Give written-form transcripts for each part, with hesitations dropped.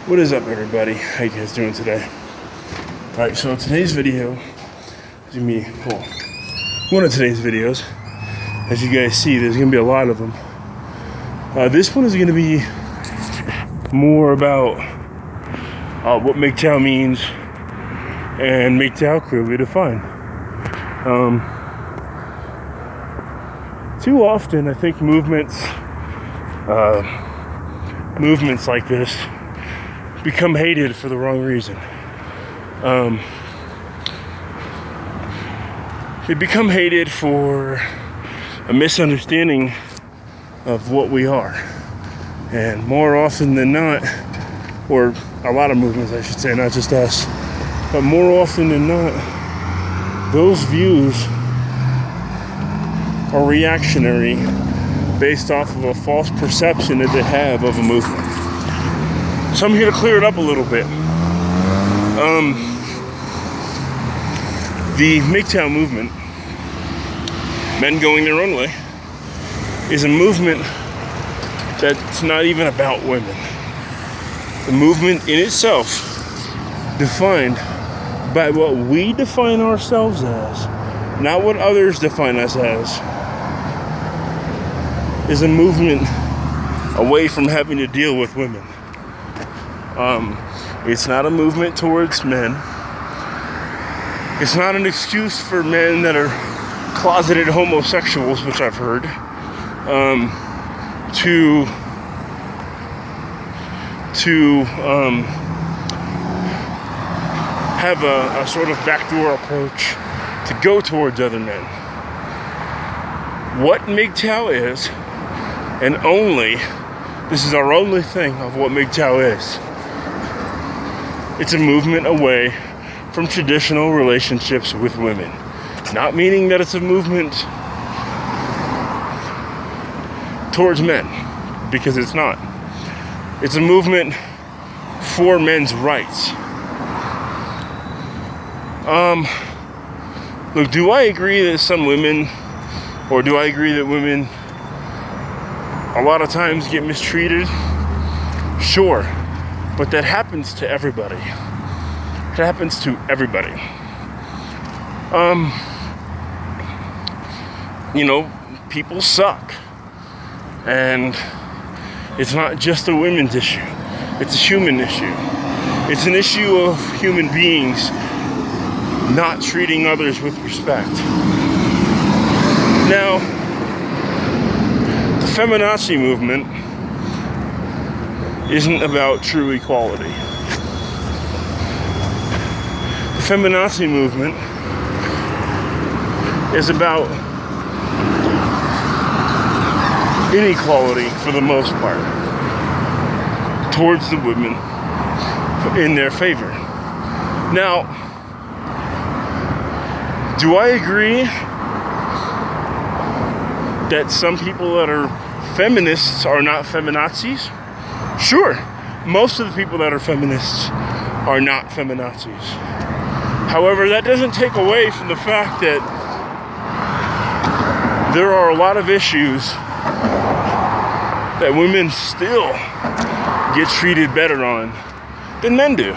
What is up, everybody? How you guys doing today? Alright, so today's video is gonna be one of today's videos. As you guys see, there's gonna be a lot of them. This one is gonna be more about what Mgtow means and Mgtow clearly defined. Too often, I think movements like this become hated for the wrong reason. They become hated for a misunderstanding of what we are. And more often than not, or a lot of movements I should say, not just us, but more often than not, those views are reactionary based off of a false perception that they have of a movement. So I'm here to clear it up a little bit. The Mgtow movement, men going their own way, is a movement that's not even about women. The movement in itself, defined by what we define ourselves as, not what others define us as, is a movement away from having to deal with women. It's not a movement towards men. It's not an excuse for men that are closeted homosexuals, which I've heard, to have a sort of backdoor approach to go towards other men. What Mgtow is, and only, this is our only thing of what Mgtow is. It's a movement away from traditional relationships with women. Not meaning that it's a movement towards men, because it's not. It's a movement for men's rights. Look, do I agree that some women, or do I agree that women a lot of times get mistreated? Sure, but that happens to everybody. It happens to everybody. People suck. And it's not just a women's issue. It's a human issue. It's an issue of human beings not treating others with respect. Now, the feminazi movement isn't about true equality. The feminazi movement is about inequality for the most part towards the women in their favor. Now, do I agree that some people that are feminists are not feminazis? Sure, most of the people that are feminists are not feminazis. However, that doesn't take away from the fact that there are a lot of issues that women still get treated better on than men do.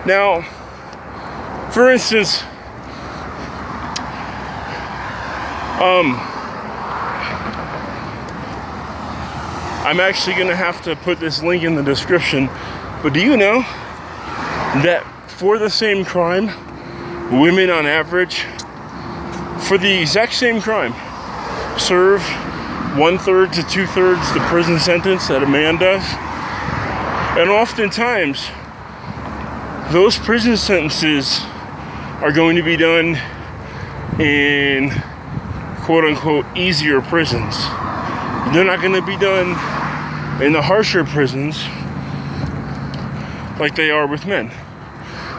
Now, for instance, I'm actually gonna have to put this link in the description, but do you know that for the same crime, women on average, for the exact same crime, serve 1/3 to 2/3 the prison sentence that a man does? And oftentimes, those prison sentences are going to be done in quote-unquote easier prisons. They're not going to be done in the harsher prisons like they are with men.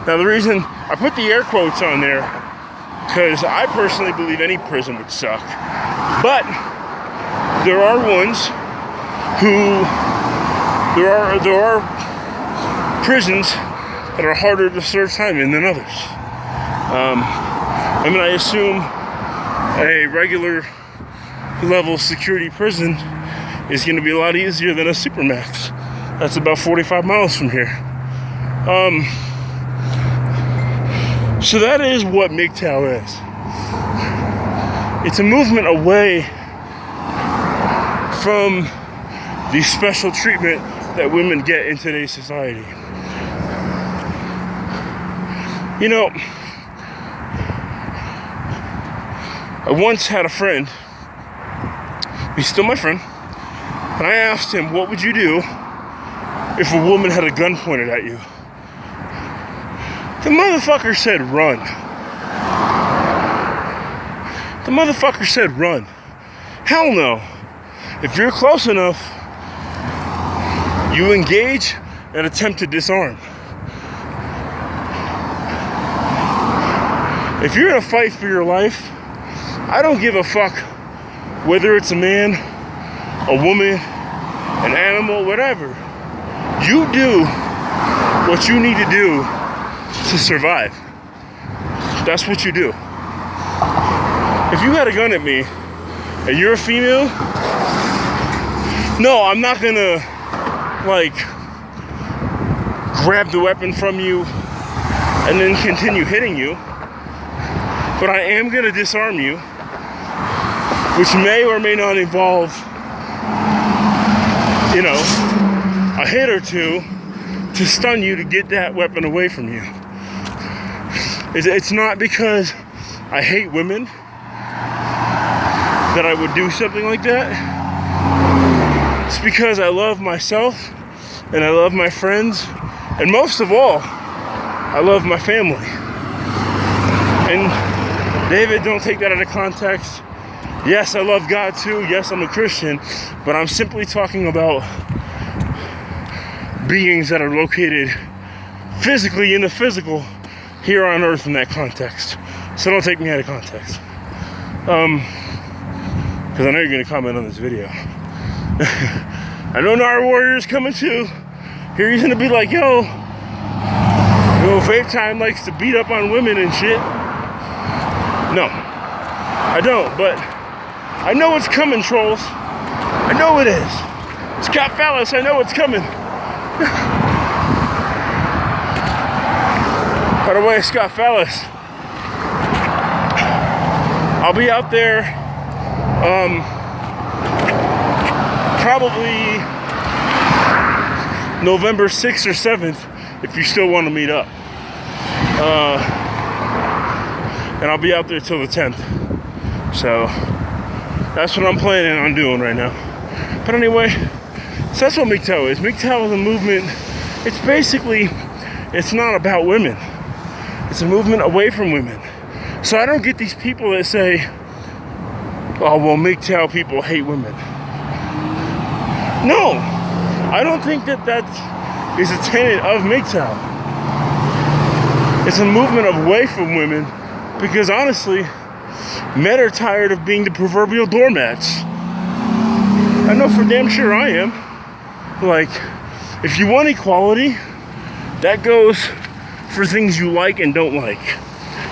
Now, the reason I put the air quotes on there, because I personally believe any prison would suck. But there are ones who, there are prisons that are harder to serve time in than others. I assume a regular level security prison is going to be a lot easier than a supermax. That's about 45 miles from here. So that is what Mgtow is. It's a movement away from the special treatment that women get in today's society. You know, I once had a friend, he's still my friend, and I asked him, what would you do if a woman had a gun pointed at you? The motherfucker said run. The motherfucker said run. Hell no. If you're close enough, you engage and attempt to disarm. If you're in a fight for your life, I don't give a fuck whether it's a man, a woman, an animal, whatever. You do what you need to do to survive. That's what you do. If you had a gun at me and you're a female, no, I'm not gonna like grab the weapon from you and then continue hitting you, but I am gonna disarm you, which may or may not involve, you know, a hit or two to stun you to get that weapon away from you. It's not because I hate women that I would do something like that. It's because I love myself and I love my friends, and most of all, I love my family. And David, don't take that out of context. Yes, I love God too. Yes, I'm a Christian, but I'm simply talking about beings that are located physically in the physical here on earth in that context. So don't take me out of context. Because I know you're gonna comment on this video. I know Nar Warrior's coming too. Here he's gonna be like, yo, Vape Time likes to beat up on women and shit. No, I don't, but I know it's coming, trolls. I know it is. Scott Phallus, I know it's coming. By the way, Scott Phallus, I'll be out there probably November 6th or 7th if you still want to meet up. And I'll be out there till the 10th. So that's what I'm planning on doing right now. But anyway, so that's what Mgtow is. Mgtow is a movement. It's basically, it's not about women. It's a movement away from women. So I don't get these people that say, oh, well, Mgtow people hate women. No, I don't think that is a tenet of Mgtow. It's a movement away from women because honestly, men are tired of being the proverbial doormats. I know for damn sure I am. Like, if you want equality, that goes for things you like and don't like.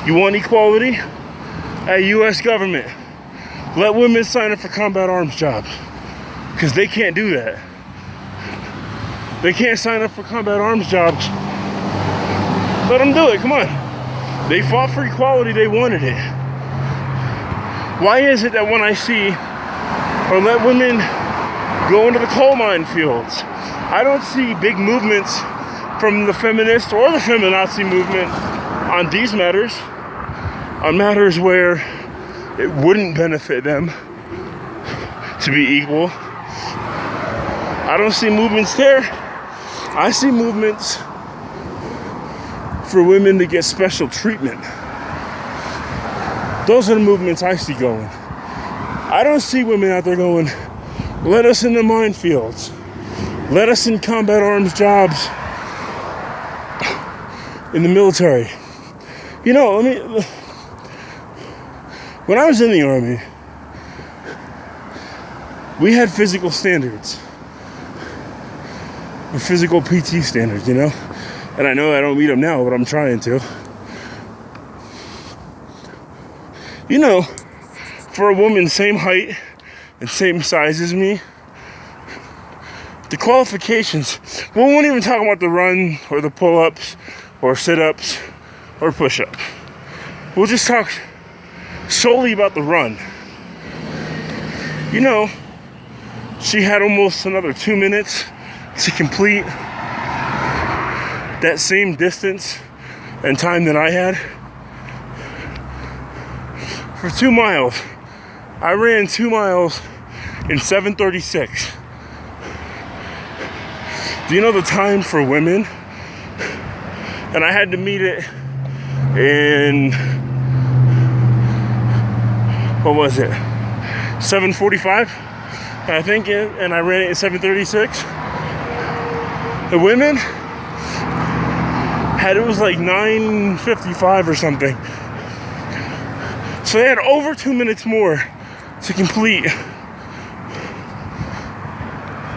You want equality? At U.S. government, let women sign up for combat arms jobs. Because they can't do that. They can't sign up for combat arms jobs. Let them do it, come on. They fought for equality, they wanted it. Why is it that when I see, or let women go into the coal mine fields, I don't see big movements from the feminist or the feminazi movement on these matters, on matters where it wouldn't benefit them to be equal. I don't see movements there. I see movements for women to get special treatment. Those are the movements I see going. I don't see women out there going, let us in the minefields. Let us in combat arms jobs in the military. You know, when I was in the Army, we had physical standards. Or physical PT standards, you know? And I know I don't meet them now, but I'm trying to. You know, for a woman same height and same size as me the qualifications, we won't even talk about the run or the pull-ups or sit-ups or push-up. We'll just talk solely about the run. You know, she had almost another 2 minutes to complete that same distance and time that I had. For 2 miles, I ran 2 miles in 7:36. Do you know the time for women? And I had to meet it in, what was it? 7:45, I think, and I ran it in 7:36. The women had, it was like 9:55 or something. So they had over 2 minutes more to complete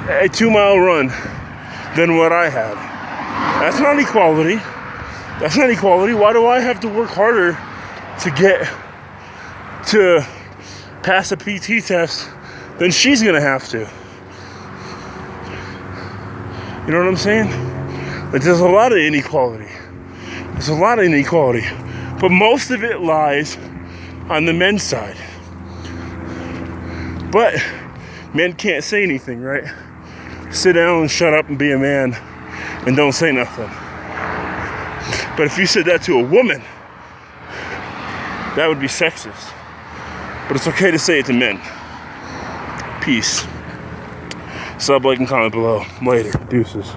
a 2 mile run than what I had. That's not equality. That's not equality. Why do I have to work harder to get to pass a PT test than she's gonna have to? You know what I'm saying? Like, there's a lot of inequality. There's a lot of inequality. But most of it lies on the men's side. But men can't say anything, right? Sit down and shut up and be a man and don't say nothing. But if you said that to a woman, that would be sexist. But it's okay to say it to men. Peace. Sub, like, and comment below. Later. Deuces.